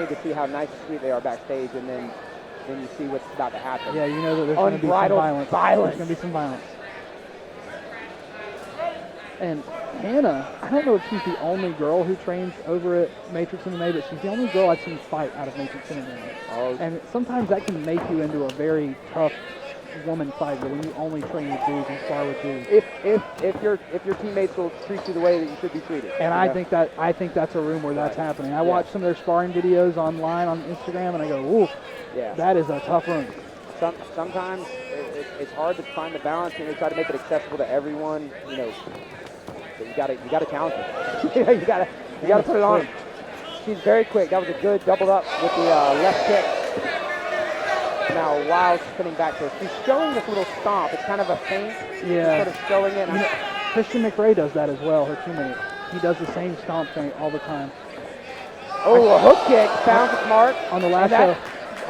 to see how nice and sweet they are backstage, and then you see what's about to happen. Yeah, you know that there's going to be some violence. There's going to be some violence. And Hannah, I don't know if she's the only girl who trains over at Matrix MMA, but she's the only girl I've seen fight out of Matrix MMA. Oh. And sometimes that can make you into a very tough woman fighter when you only train with dudes and spar with dudes. If your teammates will treat you the way that you should be treated. And I think that's a room where that's happening. I watch some of their sparring videos online on Instagram, and I go, ooh, that is a tough room. Sometimes it's hard to find the balance, and they try to make it accessible to everyone. You know, but you gotta challenge it. you gotta put it on. She's very quick. That was a good doubled up with the left kick. Now, while spinning back to her, she's showing this little stomp. It's kind of a feint. Yeah. Sort of showing it. Christian McRae does that as well, her teammate. He does the same stomp feint all the time. Oh, a hook kick. Found its mark. On the last show.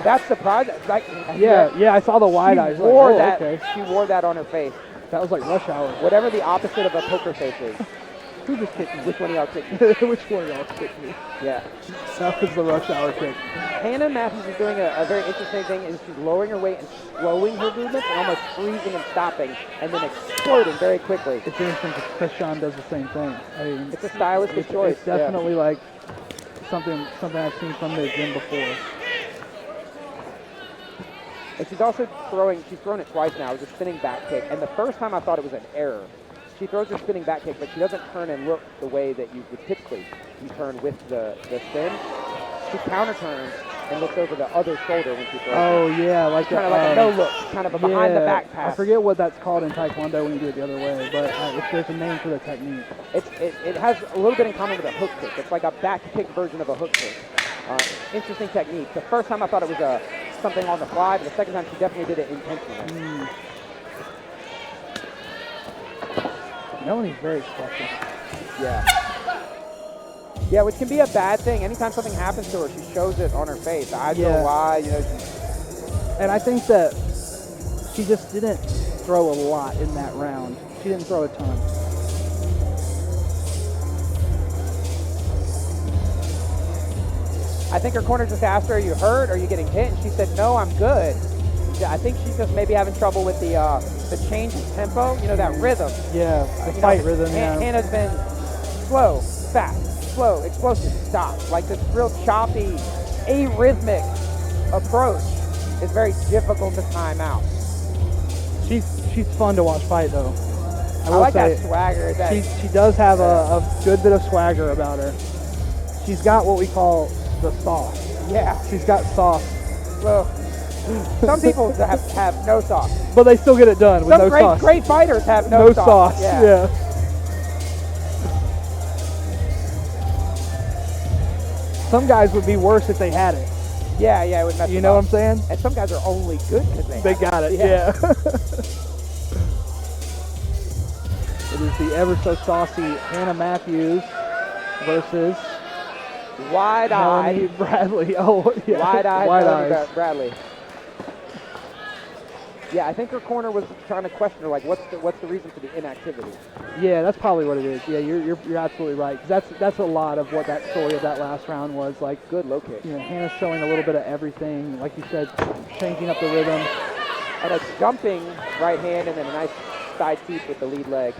That's surprising. Yeah, I saw the wide eyes. She wore that. Okay. She wore that on her face. That was like rush hour. Whatever the opposite of a poker face is. Who just kicked me? Which one of y'all kicked me? Which one of y'all kicked me? Yeah. That was the rush hour kick. Hannah Matthews is doing a very interesting thing, is she's lowering her weight and slowing her movements and almost freezing and stopping and then exploding very quickly. It's interesting because Christian does the same thing. I mean, it's a stylistic choice. It's definitely like something I've seen from the gym before. And she's also thrown it twice now with a spinning back kick. And the first time I thought it was an error. She throws her spinning back kick, but she doesn't turn and look the way that you would typically. You turn with the spin. She counter turns and looks over the other shoulder when she throws. Oh, yeah. Like kind of like a no-look, kind of a behind-the-back pass. I forget what that's called in Taekwondo when you do it the other way, but there's a name for the technique. It has a little bit in common with a hook kick. It's like a back kick version of a hook kick. Interesting technique. The first time I thought it was something on the fly, but the second time she definitely did it intentionally. Melanie's very expressive. Yeah. Yeah, which can be a bad thing. Anytime something happens to her, she shows it on her face. I don't know why. And I think that she just didn't throw a lot in that round. She didn't throw a ton. I think her corner just asked her, "Are you hurt? Are you getting hit?" And she said, "No, I'm good." I think she's just maybe having trouble with the change in tempo, that rhythm. Yeah, the fight rhythm, Hannah's been slow, fast, slow, explosive, stop. Like this real choppy, arrhythmic approach is very difficult to time out. She's fun to watch fight, though. I like that swagger. She does have a good bit of swagger about her. She's got what we call the sauce. Yeah. She's got sauce. Well, some people have no sauce. But they still get it done with no sauce. Some great fighters have no sauce. Yeah. Some guys would be worse if they had it. Yeah, it would mess You know what I'm saying? And some guys are only good because they got it. Yeah. It is the ever so saucy Hannah Matthews versus Wide-eyed Bradley. Oh, yeah. Wide-eyed Bradley. Yeah, I think her corner was trying to question her, like, what's the reason for the inactivity? Yeah, that's probably what it is. Yeah, you're absolutely right. That's a lot of what that story of that last round was. Like, good low kick. Hannah's showing a little bit of everything. Like you said, changing up the rhythm. And a jumping right hand and then a nice side sweep with the lead leg.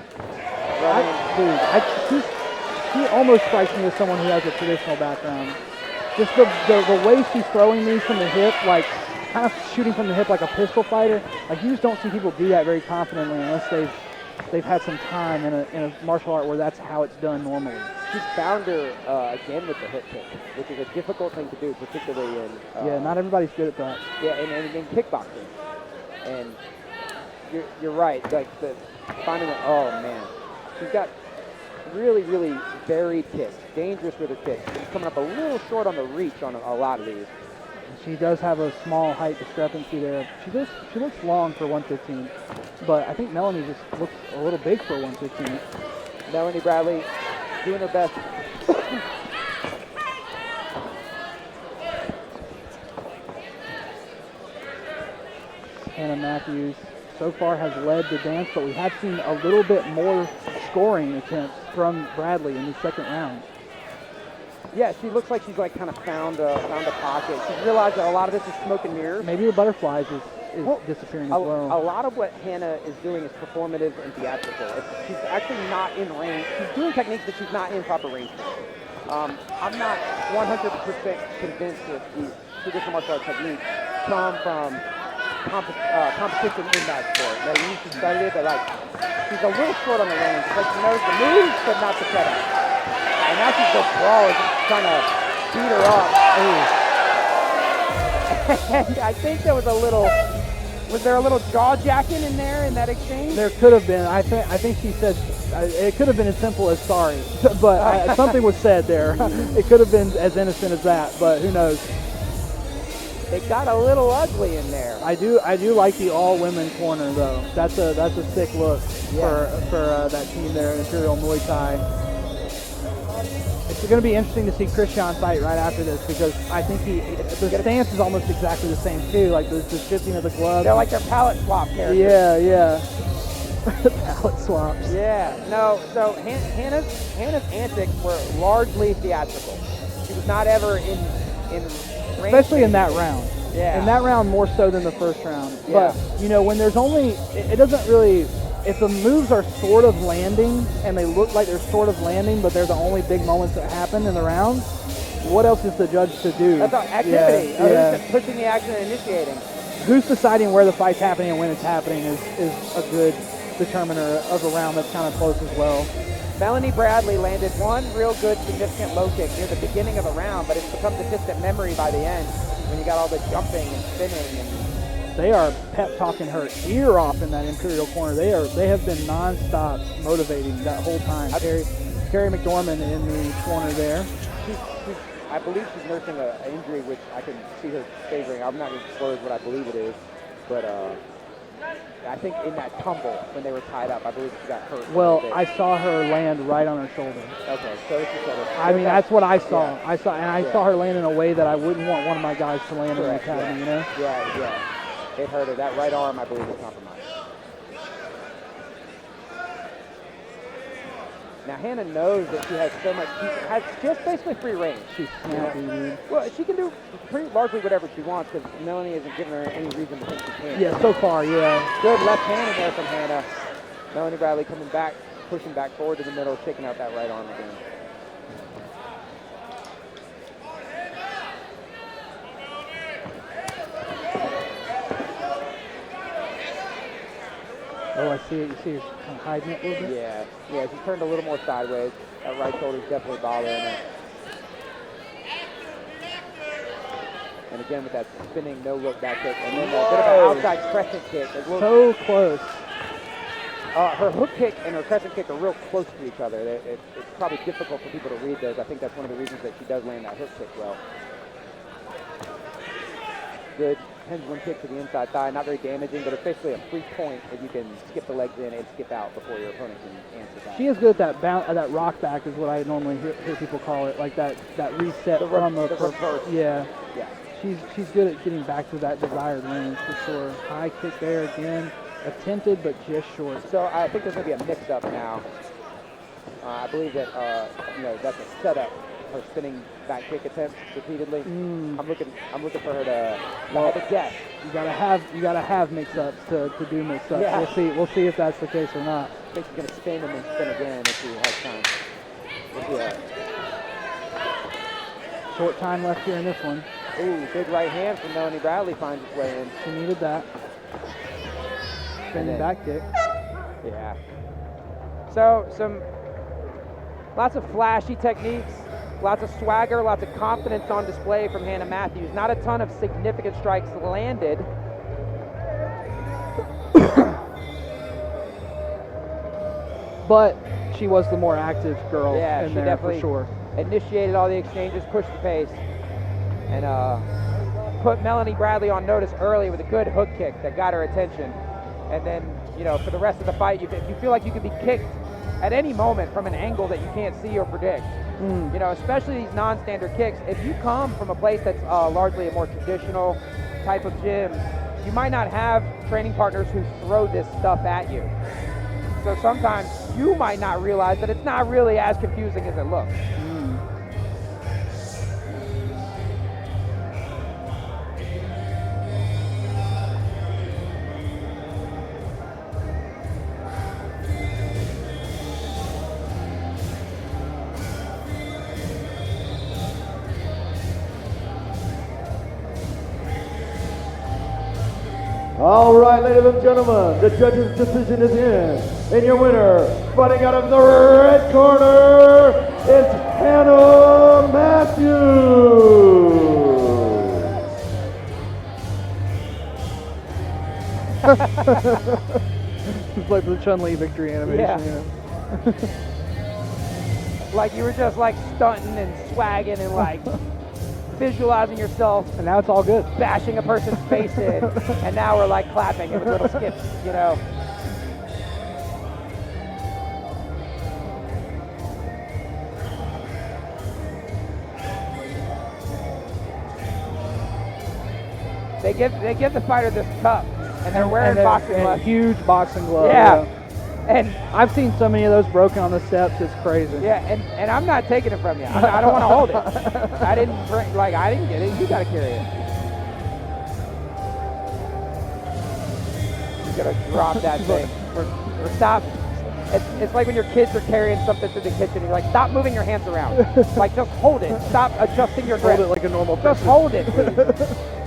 He almost strikes me as someone who has a traditional background. Just the way she's throwing these from the hip, like kind of shooting from the hip like a pistol fighter. Like you just don't see people do that very confidently unless they've had some time in a martial art where that's how it's done normally. She's found her again with the hook kick, which is a difficult thing to do, particularly in not everybody's good at that. Yeah, and in kickboxing. And you're right. Like finding it. Oh man, she's got really, really varied kicks, dangerous with her kicks. She's coming up a little short on the reach on a lot of these. She does have a small height discrepancy there. She looks long for 115, but I think Melanie just looks a little big for 115. Melanie Bradley doing her best. Hannah Matthews so far has led the dance, but we have seen a little bit more scoring attempts from Bradley in the second round. Yeah, she looks like she's like kind of found a pocket. She's realized that a lot of this is smoke and mirrors. Maybe the butterflies is disappearing as well. A lot of what Hannah is doing is performative and theatrical. She's actually not in range. She's doing techniques that she's not in proper range for. I'm not 100% convinced that these traditional martial arts techniques come from competition in that sport. Now, you used to study it, but like she's a little short on the range. It's like she knows the moves, but not the setup. And now she's just brawling, just trying to beat her up. And I think there was there a little jaw jacking in there in that exchange? There could have been. I think she said it could have been as simple as sorry, but something was said there. It could have been as innocent as that, but who knows? It got a little ugly in there. I do like the all-women corner though. That's a sick look for that team there, Imperial Muay Thai. It's going to be interesting to see Christian fight right after this because I think the stance is almost exactly the same too, like the shifting of the gloves. They're like their palette swap characters. Yeah. Palette swaps. Yeah. No. So Hannah's antics were largely theatrical. She was not ever in especially in that round. Yeah. In that round more so than the first round. Yeah. But when there's only, it doesn't really. If the moves are sort of landing and they look like they're sort of landing, but they're the only big moments that happen in the round, what else is the judge to do? That's activity. Yeah. Who's pushing the action and initiating? Who's deciding where the fight's happening and when it's happening is a good determiner of a round that's kind of close as well. Melanie Bradley landed one real good significant low kick near the beginning of the round, but it's become a distant memory by the end when you got all the jumping and spinning and they are pep talking her ear off in that Imperial corner. They have been nonstop motivating that whole time. Carrie McDormand in the corner there. I believe she's nursing an injury, which I can see her favoring. I'm not going to disclose what I believe it is, but I think in that tumble when they were tied up, I believe she got hurt. Well, I saw her land right on her shoulder. Okay, so it's just I mean, that's what I saw. Yeah. I saw her land in a way that I wouldn't want one of my guys to land in the academy. You know? Yeah. It hurt her. That right arm, I believe, is compromised. Now, Hannah knows that she has so much, she has just basically free range. She's snappy, dude. Well, she can do pretty largely whatever she wants because Melanie isn't giving her any reason to think she can't. Yeah, so far, yeah. Good left hand in there from Hannah. Melanie Bradley coming back, pushing back forward to the middle, shaking out that right arm again. Oh, I see it. You see her kind of hiding it a little bit? Yeah, she turned a little more sideways. That right shoulder's definitely bothering her. And again with that spinning no-look back kick. And then a bit of an outside crescent kick. So close. Her hook kick and her crescent kick are real close to each other. It's probably difficult for people to read those. I think that's one of the reasons that she does land that hook kick well. Good pendulum kick to the inside thigh, not very damaging, but it's basically a free point if you can skip the legs in and skip out before your opponent can answer that. She is good at that rock back is what I normally hear people call it, like that reset from the reverse. Yeah. Yeah. She's good at getting back to that desired range for sure. High kick there again, attempted but just short. So I think there's going to be a mix-up now. I believe that that's a setup. Her spinning back kick attempts repeatedly. I'm looking for her to have a guess. You gotta have mix-ups to do mix-ups. Yeah. We'll see if that's the case or not. I think she's gonna spin and then spin again if she has time. We'll see. Short time left here in this one. Ooh, big right hand from Melanie Bradley finds its way in. She needed that. Spinning back kick. Yeah. So lots of flashy techniques. Lots of swagger, lots of confidence on display from Hannah Matthews. Not a ton of significant strikes landed. But she was the more active girl in she there definitely for sure. Initiated all the exchanges, pushed the pace, and put Melanie Bradley on notice early with a good hook kick that got her attention. And then, for the rest of the fight, if you feel like you could be kicked at any moment from an angle that you can't see or predict, especially these non-standard kicks, if you come from a place that's largely a more traditional type of gym, you might not have training partners who throw this stuff at you. So sometimes you might not realize that it's not really as confusing as it looks. All right, ladies and gentlemen, the judge's decision is in. And your winner, fighting out of the red corner, is Hannah Matthews. It's like the Chun-Li victory animation. Yeah. You know? Like you were just like stunting and swagging and like visualizing yourself And now it's all good. bashing a person's face in, and now we're like clapping with little skips, you know. They give the fighter this cup, and they're wearing boxing and gloves. huge boxing gloves. Yeah. And I've seen so many of those broken on the steps. It's crazy. yeah, and I'm not taking it from you. I don't want to hold it. I didn't get it. You got to carry it. You got to drop that thing. Or stop. It's like when your kids are carrying something through the kitchen. You're like, stop moving your hands around. Like, just hold it. Stop adjusting your grip. Hold it like a normal Just person. hold it, please.